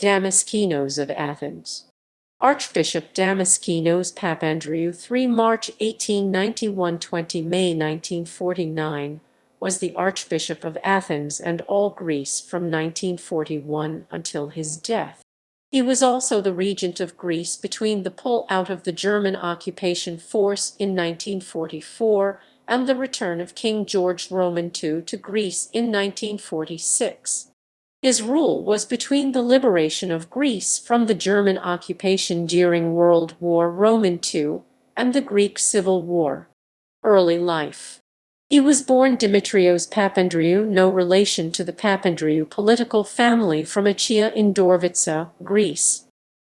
Damaskinos of Athens. Archbishop Damaskinos Papandreou, 3 March 1891 – 20 May 1949, was the Archbishop of Athens and all Greece from 1941 until his death. He was also the regent of Greece between the pull-out of the German occupation force in 1944 and the return of King George II to Greece in 1946. His rule was between the liberation of Greece from the German occupation during World War II and the Greek Civil War. Early life. He was born Dimitrios Papandreou, no relation to the Papandreou political family, from Achaia in Dorvitsa, Greece.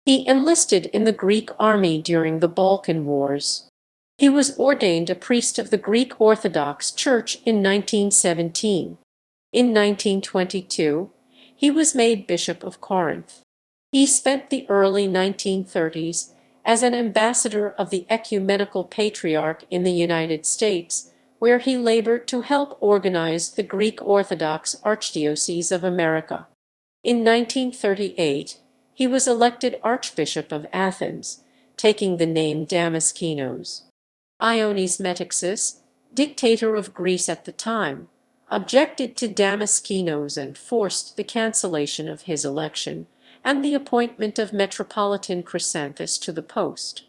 He enlisted in the Greek army during the Balkan Wars. He was ordained a priest of the Greek Orthodox Church in 1917. In 1922, he was made Bishop of Corinth. He spent the early 1930s as an ambassador of the Ecumenical Patriarch in the United States, where he labored to help organize the Greek Orthodox Archdiocese of America. In 1938, he was elected Archbishop of Athens, taking the name Damaskinos. Ioannis Metixis, dictator of Greece at the time, objected to Damaskinos and forced the cancellation of his election and the appointment of Metropolitan Chrysanthus to the post.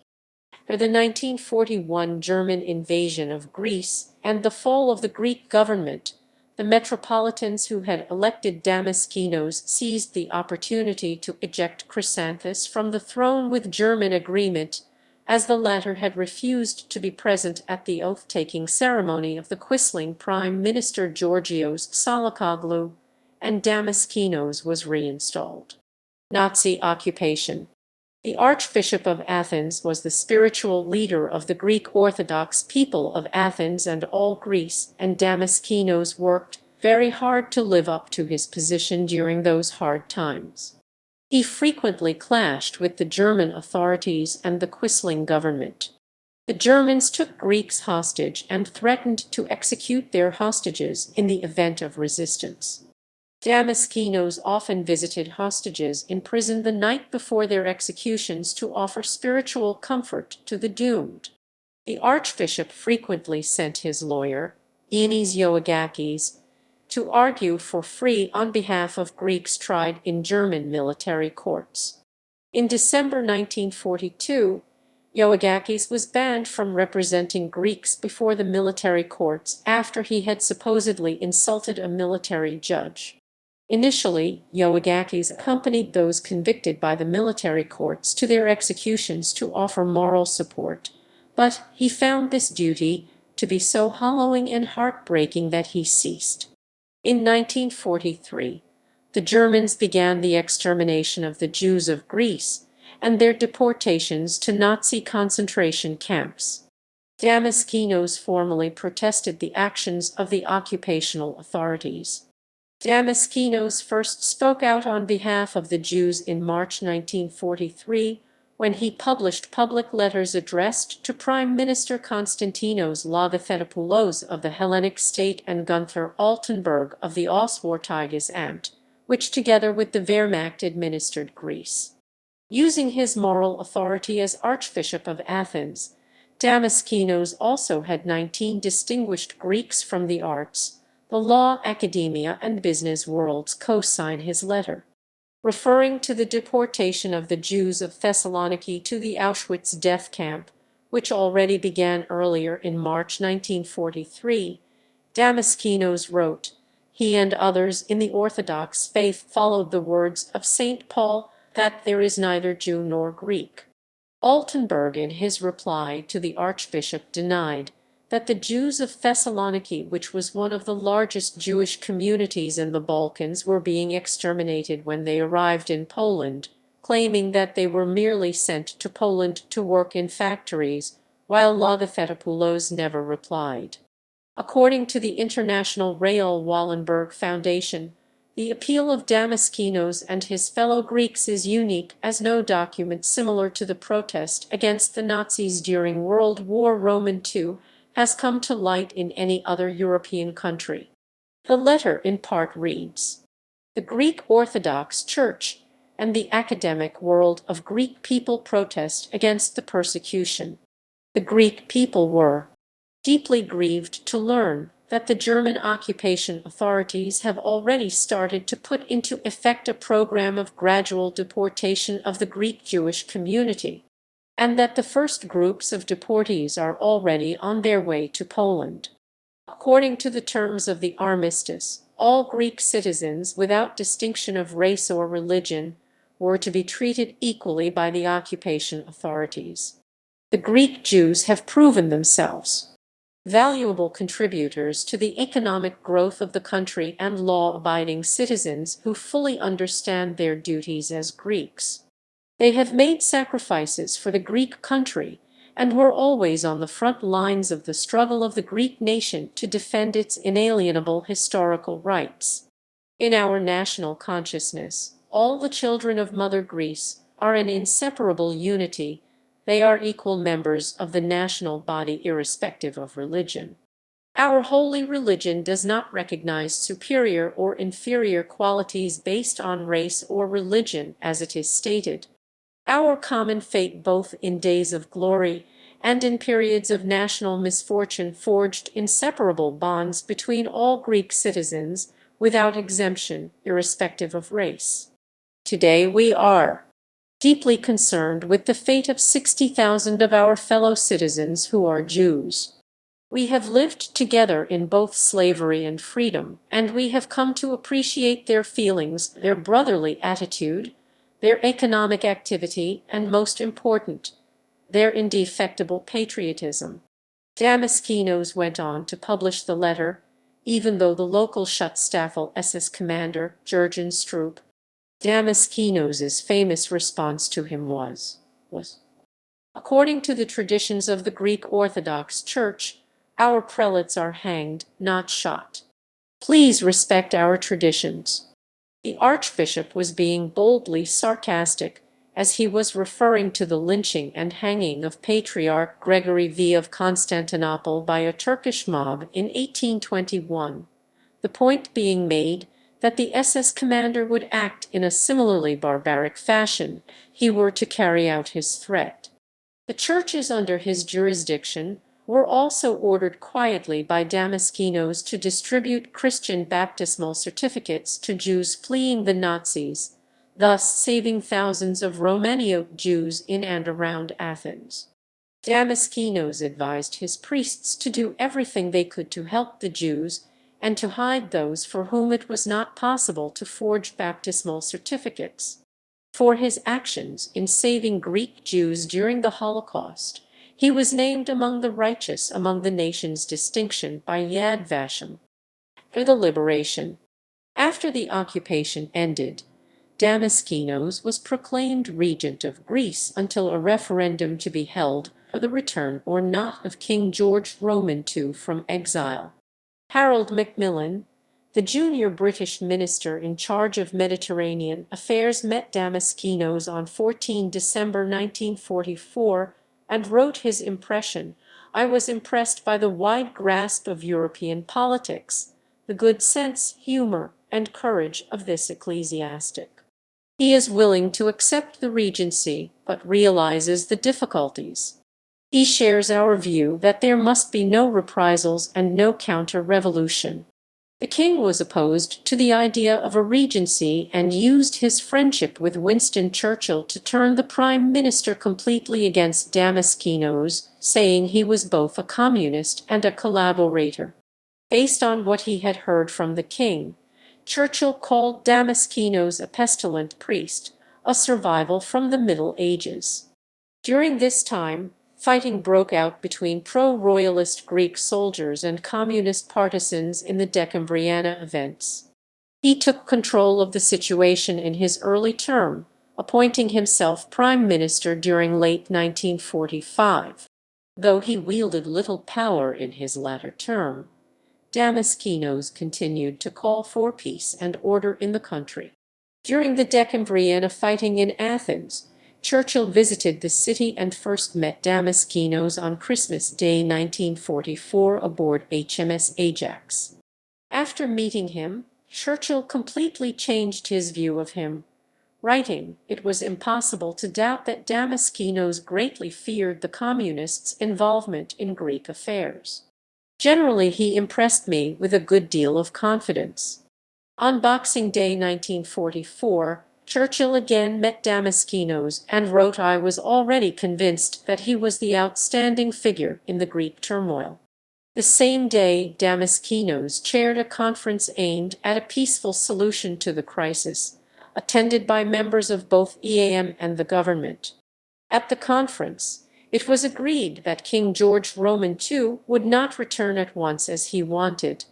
For the 1941 German invasion of Greece and the fall of the Greek government, the metropolitans who had elected Damaskinos seized the opportunity to eject Chrysanthus from the throne with German agreement, as the latter had refused to be present at the oath-taking ceremony of the quisling Prime Minister Georgios Salakoglu, and Damaskinos was reinstalled. Nazi occupation. The Archbishop of Athens was the spiritual leader of the Greek Orthodox people of Athens and all Greece, and Damaskinos worked very hard to live up to his position during those hard times. He frequently clashed with the German authorities and the quisling government. The Germans took Greeks hostage and threatened to execute their hostages in the event of resistance. Damaskinos often visited hostages in prison the night before their executions to offer spiritual comfort to the doomed. The archbishop frequently sent his lawyer, Ioannis Yoagakis, to argue for free on behalf of Greeks tried in German military courts. In December 1942, Yoagakis was banned from representing Greeks before the military courts after he had supposedly insulted a military judge. Initially, Yoagakis accompanied those convicted by the military courts to their executions to offer moral support, but he found this duty to be so hollowing and heartbreaking that he ceased. In 1943, the Germans began the extermination of the Jews of Greece and their deportations to Nazi concentration camps. Damaskinos formally protested the actions of the occupational authorities. Damaskinos first spoke out on behalf of the Jews in March 1943 when he published public letters addressed to Prime Minister Konstantinos Logothetopoulos of the Hellenic State and Gunther Altenburg of the Auswärtiges Amt, which together with the Wehrmacht administered Greece. Using his moral authority as Archbishop of Athens, Damaskinos also had 19 distinguished Greeks from the arts, the law, academia, and business worlds co-sign his letter. Referring to the deportation of the Jews of Thessaloniki to the Auschwitz death camp, which already began earlier in March 1943, Damaskinos wrote, "He and others in the Orthodox faith followed the words of St. Paul that there is neither Jew nor Greek." Altenburg in his reply to the Archbishop denied that the Jews of Thessaloniki, which was one of the largest Jewish communities in the Balkans, were being exterminated when they arrived in Poland, claiming that they were merely sent to Poland to work in factories, while Logothetopoulos never replied. According to the International Raoul Wallenberg Foundation, the appeal of Damaskinos and his fellow Greeks is unique, as no document similar to the protest against the Nazis during World War II has come to light in any other European country. The letter in part reads, "The Greek Orthodox Church, and the academic world of Greek people protest against the persecution. The Greek people were deeply grieved to learn that the German occupation authorities have already started to put into effect a program of gradual deportation of the Greek Jewish community, and that the first groups of deportees are already on their way to Poland. According to the terms of the armistice, all Greek citizens, without distinction of race or religion, were to be treated equally by the occupation authorities. The Greek Jews have proven themselves valuable contributors to the economic growth of the country and law-abiding citizens who fully understand their duties as Greeks. They have made sacrifices for the Greek country and were always on the front lines of the struggle of the Greek nation to defend its inalienable historical rights. In our national consciousness, all the children of Mother Greece are an inseparable unity. They are equal members of the national body irrespective of religion. Our holy religion does not recognize superior or inferior qualities based on race or religion, as it is stated. Our common fate, both in days of glory and in periods of national misfortune, forged inseparable bonds between all Greek citizens without exemption, irrespective of race. Today we are deeply concerned with the fate of 60,000 of our fellow citizens who are Jews. We have lived together in both slavery and freedom, and we have come to appreciate their feelings, their brotherly attitude, their economic activity, and most important, their indefectible patriotism. Damaskinos went on to publish the letter, even though the local Schutzstaffel SS commander, Jurgen Stroop, Damaskinos' famous response to him was, according to the traditions of the Greek Orthodox Church, our prelates are hanged, not shot. Please respect our traditions. The Archbishop was being boldly sarcastic, as he was referring to the lynching and hanging of Patriarch Gregory V of Constantinople by a Turkish mob in 1821, the point being made that the SS commander would act in a similarly barbaric fashion if he were to carry out his threat. The churches under his jurisdiction were also ordered quietly by Damaskinos to distribute Christian baptismal certificates to Jews fleeing the Nazis, thus saving thousands of Romanian Jews in and around Athens. Damaskinos advised his priests to do everything they could to help the Jews and to hide those for whom it was not possible to forge baptismal certificates. For his actions in saving Greek Jews during the Holocaust, he was named among the righteous among the nation's distinction by Yad Vashem. For the liberation. After the occupation ended, Damaskinos was proclaimed regent of Greece until a referendum to be held for the return or not of King George Roman II from exile. Harold Macmillan, the junior British minister in charge of Mediterranean affairs, met Damaskinos on 14 December 1944 and wrote his impression. I was impressed by the wide grasp of European politics, the good sense, humor, and courage of this ecclesiastic. He is willing to accept the regency, but realizes the difficulties. He shares our view that there must be no reprisals and no counter-revolution. The king was opposed to the idea of a regency and used his friendship with Winston Churchill to turn the prime minister completely against Damaskinos, saying he was both a communist and a collaborator. Based on what he had heard from the king, Churchill called Damaskinos a pestilent priest, a survival from the Middle Ages. During this time, fighting broke out between pro-royalist Greek soldiers and communist partisans in the Decembriana events. He took control of the situation in his early term, appointing himself prime minister during late 1945. Though he wielded little power in his latter term, Damaskinos continued to call for peace and order in the country. During the Decembriana fighting in Athens, Churchill visited the city and first met Damaskinos on Christmas Day 1944 aboard HMS Ajax. After meeting him, Churchill completely changed his view of him, writing, "It was impossible to doubt that Damaskinos greatly feared the communists' involvement in Greek affairs. Generally, he impressed me with a good deal of confidence." On Boxing Day 1944, Churchill again met Damaskinos and wrote, "I was already convinced that he was the outstanding figure in the Greek turmoil." The same day, Damaskinos chaired a conference aimed at a peaceful solution to the crisis, attended by members of both EAM and the government. At the conference, it was agreed that King George Roman II would not return at once as he wanted.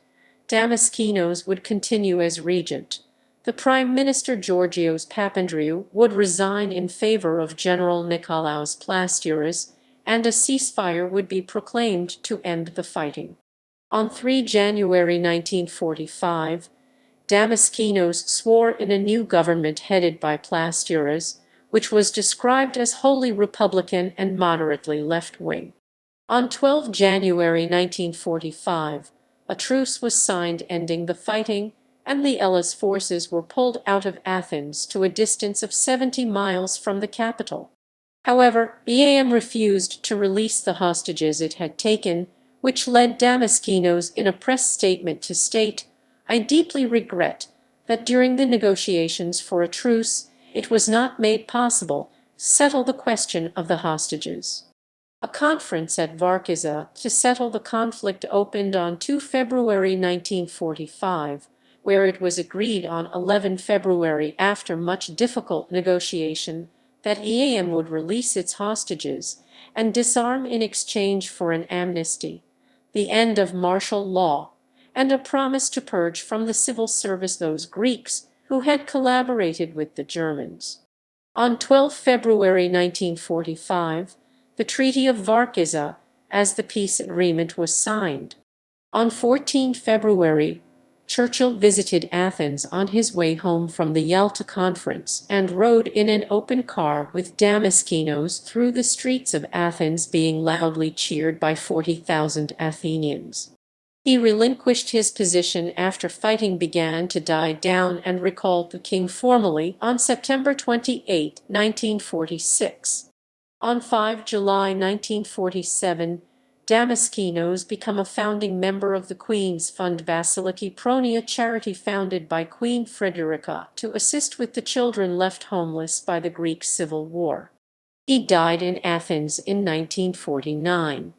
Damaskinos would continue as regent. The Prime Minister Georgios Papandreou would resign in favor of General Nikolaos Plastouras, and a ceasefire would be proclaimed to end the fighting. On 3 January 1945, Damaskinos swore in a new government headed by Plastouras, which was described as wholly Republican and moderately left-wing. On 12 January 1945, a truce was signed ending the fighting, and the Elis forces were pulled out of Athens to a distance of 70 miles from the capital. However, EAM refused to release the hostages it had taken, which led Damaskinos in a press statement to state, "I deeply regret that during the negotiations for a truce, it was not made possible to settle the question of the hostages." A conference at Varkiza to settle the conflict opened on 2 February 1945, where it was agreed on 11 February after much difficult negotiation that EAM would release its hostages and disarm in exchange for an amnesty, the end of martial law, and a promise to purge from the civil service those Greeks who had collaborated with the Germans. On 12 February 1945, the Treaty of Varkiza, as the peace agreement, was signed. On 14 February, Churchill visited Athens on his way home from the Yalta Conference and rode in an open car with Damaskinos through the streets of Athens, being loudly cheered by 40,000 Athenians. He relinquished his position after fighting began to die down and recalled the king formally on September 28, 1946. On 5 July 1947, Damaskinos became a founding member of the Queen's Fund Vasiliki Pronia charity founded by Queen Frederica to assist with the children left homeless by the Greek Civil War. He died in Athens in 1949.